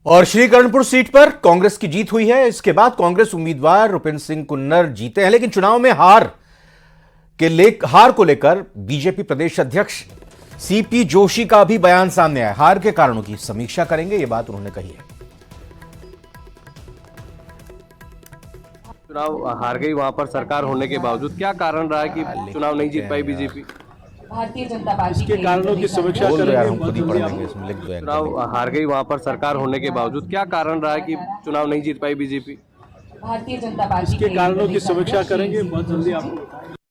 और श्रीकरणपुर सीट पर कांग्रेस की जीत हुई है। इसके बाद कांग्रेस उम्मीदवार रुपिंदर सिंह कुन्नर जीते हैं, लेकिन चुनाव में हार को लेकर बीजेपी प्रदेश अध्यक्ष सीपी जोशी का भी बयान सामने आया। हार के कारणों की समीक्षा करेंगे, यह बात उन्होंने कही है। चुनाव हार गई, वहां पर सरकार होने के बावजूद क्या कारण रहा है कि चुनाव नहीं जीत पाई बीजेपी? भारतीय जनता पार्टी के कारणों की समीक्षा करेंगे। चुनाव हार गई, वहां पर सरकार होने के बावजूद क्या कारण रहा है कि चुनाव नहीं जीत पाई बीजेपी? भारतीय जनता पार्टी के कारणों की समीक्षा करेंगे, बहुत जल्दी आपको।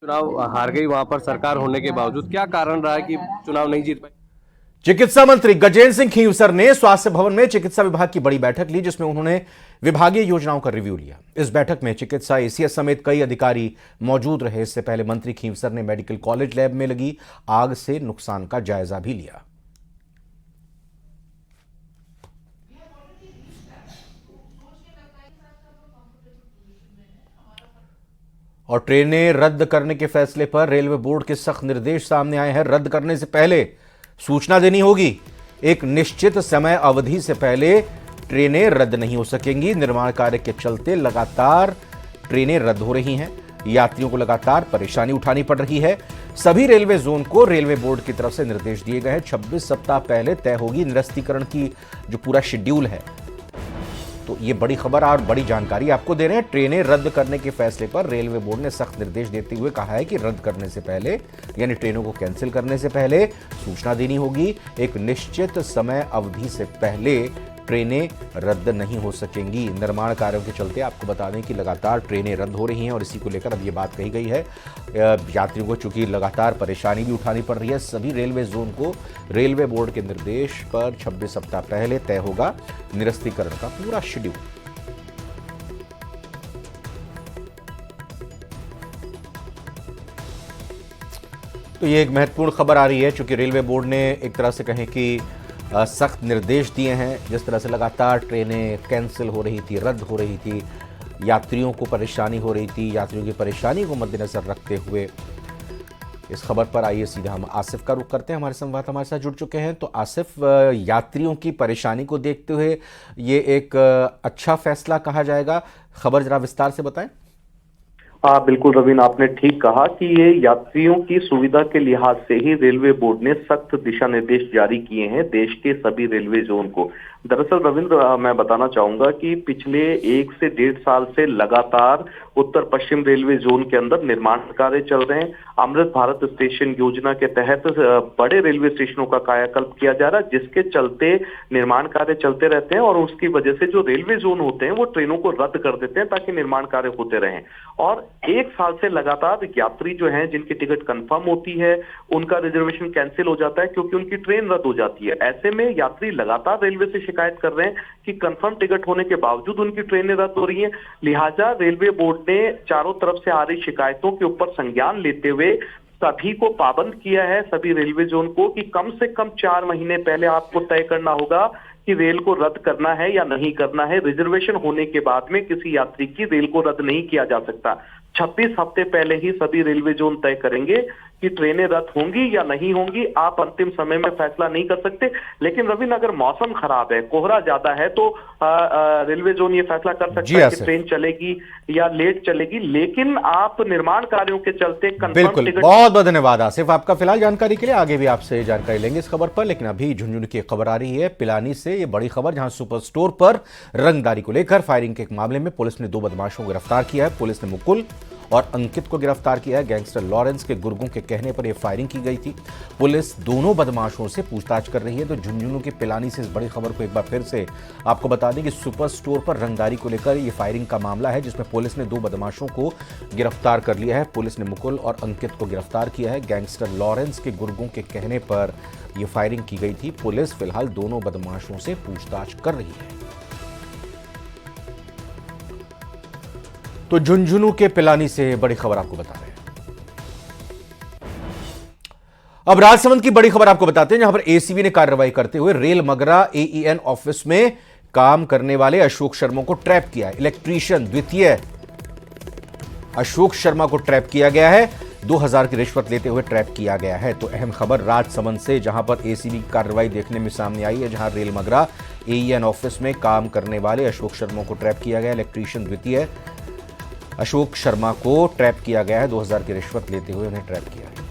चुनाव हार गई, वहां पर सरकार होने के बावजूद क्या कारण रहा है कि चुनाव नहीं जीत पाई? चिकित्सा मंत्री गजेंद्र सिंह खींवसर ने स्वास्थ्य भवन में चिकित्सा विभाग की बड़ी बैठक ली, जिसमें उन्होंने विभागीय योजनाओं का रिव्यू लिया। इस बैठक में चिकित्सा एसीएस समेत कई अधिकारी मौजूद रहे। इससे पहले मंत्री खींवसर ने मेडिकल कॉलेज लैब में लगी आग से नुकसान का जायजा भी लिया। और ट्रेनें रद्द करने के फैसले पर रेलवे बोर्ड के सख्त निर्देश सामने आए हैं। रद्द करने से पहले सूचना देनी होगी। एक निश्चित समय अवधि से पहले ट्रेनें रद्द नहीं हो सकेंगी। निर्माण कार्य के चलते लगातार ट्रेनें रद्द हो रही हैं। यात्रियों को लगातार परेशानी उठानी पड़ रही है। सभी रेलवे जोन को रेलवे बोर्ड की तरफ से निर्देश दिए गए हैं। 26 सप्ताह पहले तय होगी निरस्तीकरण की जो पूरा शेड्यूल है। तो ये बड़ी खबर और बड़ी जानकारी आपको दे रहे हैं। ट्रेनें रद्द करने के फैसले पर रेलवे बोर्ड ने सख्त निर्देश देते हुए कहा है कि रद्द करने से पहले यानी ट्रेनों को कैंसिल करने से पहले सूचना देनी होगी। एक निश्चित समय अवधि से पहले ट्रेनें रद्द नहीं हो सकेंगी। निर्माण कार्यों के चलते आपको बता दें कि लगातार ट्रेनें रद्द हो रही हैं और इसी को लेकर अब ये बात कही गई है। यात्रियों को चूंकि लगातार परेशानी भी उठानी पड़ रही है, सभी रेलवे जोन को रेलवे बोर्ड के निर्देश पर 26 सप्ताह पहले तय होगा निरस्तीकरण का पूरा शेड्यूल। तो ये एक महत्वपूर्ण खबर आ रही है, चूंकि रेलवे बोर्ड ने एक तरह से कहें कि सख्त निर्देश दिए हैं। जिस तरह से लगातार ट्रेनें कैंसिल हो रही थी, रद्द हो रही थी, यात्रियों को परेशानी हो रही थी, यात्रियों की परेशानी को मद्देनजर रखते हुए इस खबर पर आइए सीधा हम आसिफ का रुख करते हैं। हमारे संवाददाता हमारे साथ जुड़ चुके हैं। तो आसिफ, यात्रियों की परेशानी को देखते हुए ये एक अच्छा फैसला कहा जाएगा, खबर जरा विस्तार से बताएं। बिल्कुल रवीन, आपने ठीक कहा कि ये यात्रियों की सुविधा के लिहाज से ही रेलवे बोर्ड ने सख्त दिशा निर्देश जारी किए हैं देश के सभी रेलवे जोन को। दरअसल रविंद्र, मैं बताना चाहूंगा कि पिछले 1 से 1.5 साल से लगातार उत्तर पश्चिम रेलवे जोन के अंदर निर्माण कार्य चल रहे हैं। अमृत भारत स्टेशन योजना के तहत बड़े रेलवे स्टेशनों का कायाकल्प किया जा रहा है, जिसके चलते निर्माण कार्य चलते रहते हैं और उसकी वजह से जो रेलवे जोन होते हैं वो ट्रेनों को रद्द कर देते हैं ताकि निर्माण कार्य होते रहें। और 1 साल से लगातार यात्री जो हैं जिनकी टिकट कंफर्म होती है उनका रिजर्वेशन कैंसिल हो जाता है क्योंकि उनकी ट्रेन रद्द हो जाती है। ऐसे में यात्री लगातार रेलवे से शिकायत कर रहे हैं कि कंफर्म टिकट होने के बावजूद उनकी ट्रेनें रद्द हो रही हैं। लिहाजा रेलवे बोर्ड ने चारों तरफ से आ रही शिकायतों के ऊपर संज्ञान लेते हुए सभी को पाबंद किया है, सभी रेलवे जोन को, कि कम से कम 4 महीने पहले आपको तय करना होगा कि रेल को रद्द करना है या नहीं करना है। रिजर्वेशन होने के बाद में किसी यात्री की रेल को रद्द नहीं किया जा सकता। 26 हफ्ते पहले ही सभी रेलवे जोन तय करेंगे कि ट्रेनें रद्द होंगी या नहीं होंगी। आप अंतिम समय में फैसला नहीं कर सकते। लेकिन रविंद्र, अगर मौसम खराब है, कोहरा ज्यादा है, तो रेलवे जोन ये फैसला कर सकता है कि ट्रेन चलेगी या लेट चलेगी। लेकिन आप निर्माण कार्यों के चलते बिल्कुल, बहुत बहुत धन्यवाद आसिफ आपका फिलहाल जानकारी के लिए। आगे भी आपसे जानकारी लेंगे इस खबर पर, लेकिन अभी झुंझुनू की खबर आ रही है पिलानी से। ये बड़ी खबर, जहां सुपर स्टोर पर रंगदारी को लेकर फायरिंग के एक मामले में पुलिस ने 2 बदमाशों को गिरफ्तार किया है। पुलिस ने मुकुल और अंकित को गिरफ्तार किया है। गैंगस्टर लॉरेंस के गुर्गों के कहने पर यह फायरिंग की गई थी। पुलिस दोनों बदमाशों से पूछताछ कर रही है। तो झुंझुनू के पिलानी से इस बड़ी खबर को एक बार फिर से आपको बता दें कि सुपर स्टोर पर रंगदारी को लेकर यह फायरिंग का मामला है, जिसमें पुलिस ने 2 बदमाशों को गिरफ्तार कर लिया है। पुलिस ने मुकुल और अंकित को गिरफ्तार किया है। गैंगस्टर लॉरेंस के गुर्गों के कहने पर यह फायरिंग की गई थी। पुलिस फिलहाल दोनों बदमाशों से पूछताछ कर रही है। तो झुंझुनू के पिलानी से बड़ी खबर आपको बता रहे हैं। अब राजसमंद की बड़ी खबर आपको बताते हैं, जहां पर एसीबी ने कार्रवाई करते हुए रेल मगरा एईएन ऑफिस में काम करने वाले अशोक शर्मा को ट्रैप किया है। इलेक्ट्रीशियन द्वितीय अशोक शर्मा को ट्रैप किया गया है। 2000 की रिश्वत लेते हुए ट्रैप किया गया है। तो अहम खबर राजसमंद से, जहां पर एसीबी की कार्रवाई देखने में सामने आई है, जहां रेल मगरा एईएन ऑफिस में काम करने वाले अशोक शर्मा को ट्रैप किया गया। इलेक्ट्रीशियन द्वितीय अशोक शर्मा को ट्रैप किया गया है। 2000 की रिश्वत लेते हुए उन्हें ट्रैप किया है।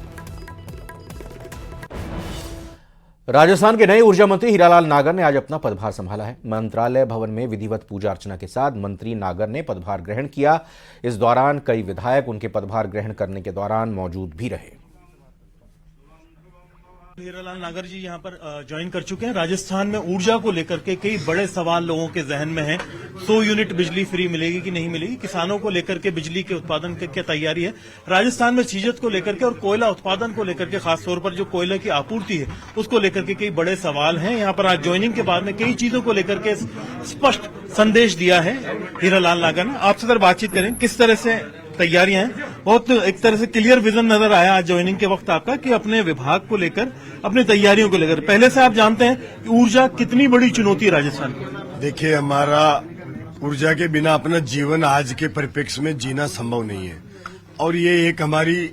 राजस्थान के नए ऊर्जा मंत्री हीरालाल नागर ने आज अपना पदभार संभाला है। मंत्रालय भवन में विधिवत पूजा अर्चना के साथ मंत्री नागर ने पदभार ग्रहण किया। इस दौरान कई विधायक उनके पदभार ग्रहण करने के दौरान मौजूद भी रहे। हीरालाल नागर जी यहाँ पर ज्वाइन कर चुके हैं। राजस्थान में ऊर्जा को लेकर के कई बड़े सवाल लोगों के जहन में हैं। 100 यूनिट बिजली फ्री मिलेगी कि नहीं मिलेगी, किसानों को लेकर के बिजली के उत्पादन की क्या तैयारी है, राजस्थान में चीजत को लेकर के और कोयला उत्पादन को लेकर के, खासतौर पर जो कोयले की आपूर्ति है उसको लेकर के कई बड़े सवाल हैं। यहाँ पर आज ज्वाइनिंग के बाद में कई चीजों को लेकर के स्पष्ट संदेश दिया है हीरालाल नागर ने। आपसे सर बातचीत करें, किस तरह से तैयारियां हैं? बहुत एक तरह से क्लियर विजन नजर आया आज ज्वाइनिंग के वक्त आपका कि अपने विभाग को लेकर, अपनी तैयारियों को लेकर। पहले से आप जानते हैं कि ऊर्जा कितनी बड़ी चुनौती है राजस्थान की। देखिए, हमारा ऊर्जा के बिना अपना जीवन आज के परिप्रेक्ष्य में जीना संभव नहीं है और ये एक हमारी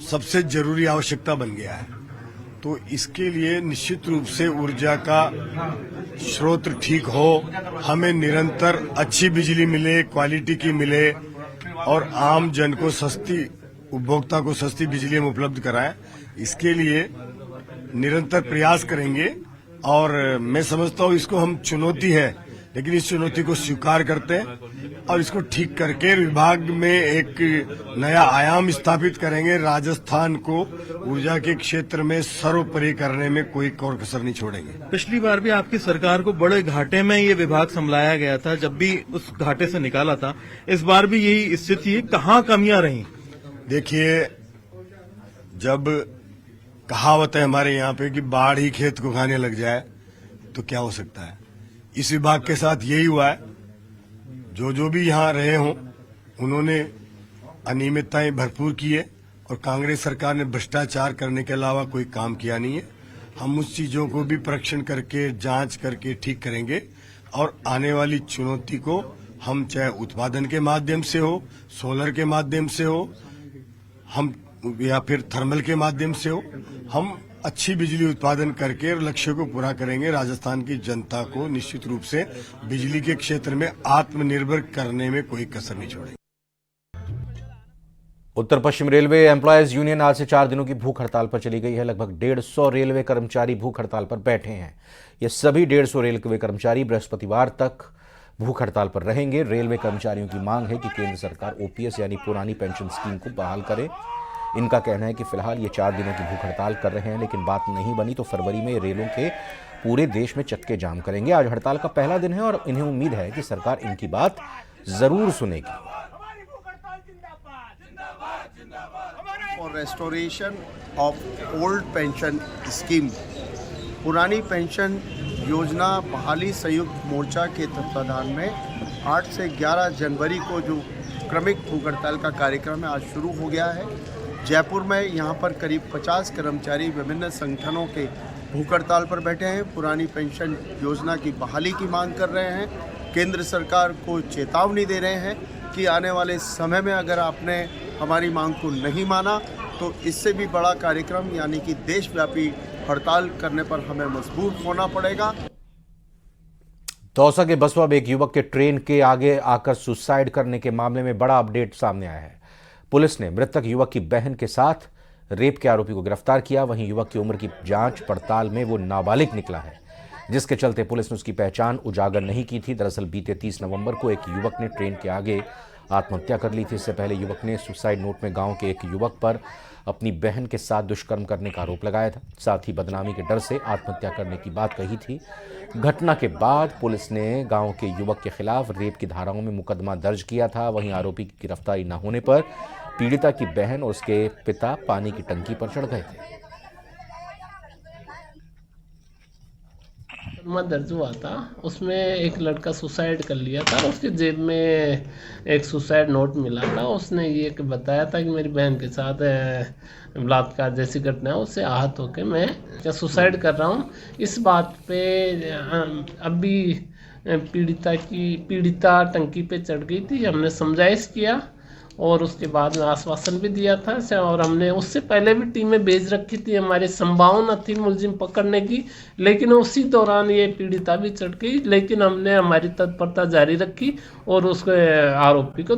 सबसे जरूरी आवश्यकता बन गया है। तो इसके लिए निश्चित रूप से ऊर्जा का स्रोत ठीक हो, हमें निरंतर अच्छी बिजली मिले, क्वालिटी की मिले और आम जन को सस्ती, उपभोक्ता को सस्ती बिजली हम उपलब्ध कराएं। इसके लिए निरंतर प्रयास करेंगे और मैं समझता हूं इसको हम चुनौती है, लेकिन इस चुनौती को स्वीकार करते हैं और इसको ठीक करके विभाग में एक नया आयाम स्थापित करेंगे। राजस्थान को ऊर्जा के क्षेत्र में सर्वोपरि करने में कोई और कसर नहीं छोड़ेंगे। पिछली बार भी आपकी सरकार को बड़े घाटे में ये विभाग संभलाया गया था, जब भी उस घाटे से निकाला था। इस बार भी यही स्थिति है, कहाँ कमियां रही? देखिए, जब कहावत है हमारे यहाँ पे कि बाढ़ ही खेत को खाने लग जाए तो क्या हो सकता है। इस विभाग के साथ यही हुआ है। जो भी यहाँ रहे हों उन्होंने अनियमितताएं भरपूर की है और कांग्रेस सरकार ने भ्रष्टाचार करने के अलावा कोई काम किया नहीं है। हम उस चीजों को भी परीक्षण करके, जांच करके ठीक करेंगे और आने वाली चुनौती को हम चाहे उत्पादन के माध्यम से हो, सोलर के माध्यम से हो, हम या फिर थर्मल के माध्यम से हो, हम अच्छी बिजली उत्पादन करके लक्ष्य को पूरा करेंगे। राजस्थान की जनता को निश्चित रूप से बिजली के क्षेत्र में आत्मनिर्भर करने में कोई कसर नहीं छोड़ेंगे। उत्तर पश्चिम रेलवे एम्प्लॉयज यूनियन आज से 4 दिनों की भूख हड़ताल पर चली गई है। लगभग 150 रेलवे कर्मचारी भूख हड़ताल पर बैठे हैं। ये सभी 150 रेलवे कर्मचारी बृहस्पतिवार तक भूख हड़ताल पर रहेंगे। रेलवे कर्मचारियों की मांग है कि केंद्र सरकार ओपीएस यानी पुरानी पेंशन स्कीम को बहाल करे। इनका कहना है कि फिलहाल ये 4 दिनों की भूख हड़ताल कर रहे हैं, लेकिन बात नहीं बनी तो फरवरी में रेलों के पूरे देश में चक्के जाम करेंगे। आज हड़ताल का पहला दिन है और इन्हें उम्मीद है कि सरकार इनकी बात जरूर सुनेगी। For restoration of old pension scheme, पुरानी पेंशन योजना बहाली संयुक्त मोर्चा के तत्वाधान में 8 से 11 जनवरी को जो क्रमिक भूख हड़ताल का कार्यक्रम है आज शुरू हो गया है। जयपुर में यहाँ पर करीब 50 कर्मचारी विभिन्न संगठनों के भूख हड़ताल पर बैठे हैं। पुरानी पेंशन योजना की बहाली की मांग कर रहे हैं। केंद्र सरकार को चेतावनी दे रहे हैं कि आने वाले समय में अगर आपने हमारी मांग को नहीं माना तो इससे भी बड़ा कार्यक्रम यानी कि देशव्यापी हड़ताल करने पर हमें मजबूर होना पड़ेगा। दौसा के बसवा में एक युवक के ट्रेन के आगे आकर सुसाइड करने के मामले में बड़ा अपडेट सामने आया है। पुलिस ने मृतक युवक की बहन के साथ रेप के आरोपी को गिरफ्तार किया। वहीं युवक की उम्र की जांच पड़ताल में वो नाबालिग निकला है, जिसके चलते पुलिस ने उसकी पहचान उजागर नहीं की थी। दरअसल बीते 30 नवंबर को एक युवक ने ट्रेन के आगे आत्महत्या कर ली थी। इससे पहले युवक ने सुसाइड नोट में गांव के एक युवक पर अपनी बहन के साथ दुष्कर्म करने का आरोप लगाया था। साथ ही बदनामी के डर से आत्महत्या करने की बात कही थी। घटना के बाद पुलिस ने गांव के युवक के खिलाफ रेप की धाराओं में मुकदमा दर्ज किया था। वहीं आरोपी की गिरफ्तारी न होने पर पीड़िता की बहन और उसके पिता पानी की टंकी पर चढ़ गए थे। मुकदमा दर्ज हुआ था, उसमें एक लड़का सुसाइड कर लिया था। उसकी जेब में एक सुसाइड नोट मिला था। उसने ये बताया था कि मेरी बहन के साथ बलात्कार जैसी घटना है, उससे आहत होकर मैं क्या सुसाइड कर रहा हूँ। इस बात पे अभी पीड़िता टंकी पे चढ़ गई थी। हमने समझाइश किया और उसके बाद में आश्वासन भी दिया था और हमने उससे पहले भी टीमें भेज रखी थी, हमारी संभावना थी मुलजिम पकड़ने की, लेकिन उसी दौरान ये पीड़िता भी चढ़ गई, लेकिन हमने हमारी तत्परता जारी रखी और उसके आरोपी को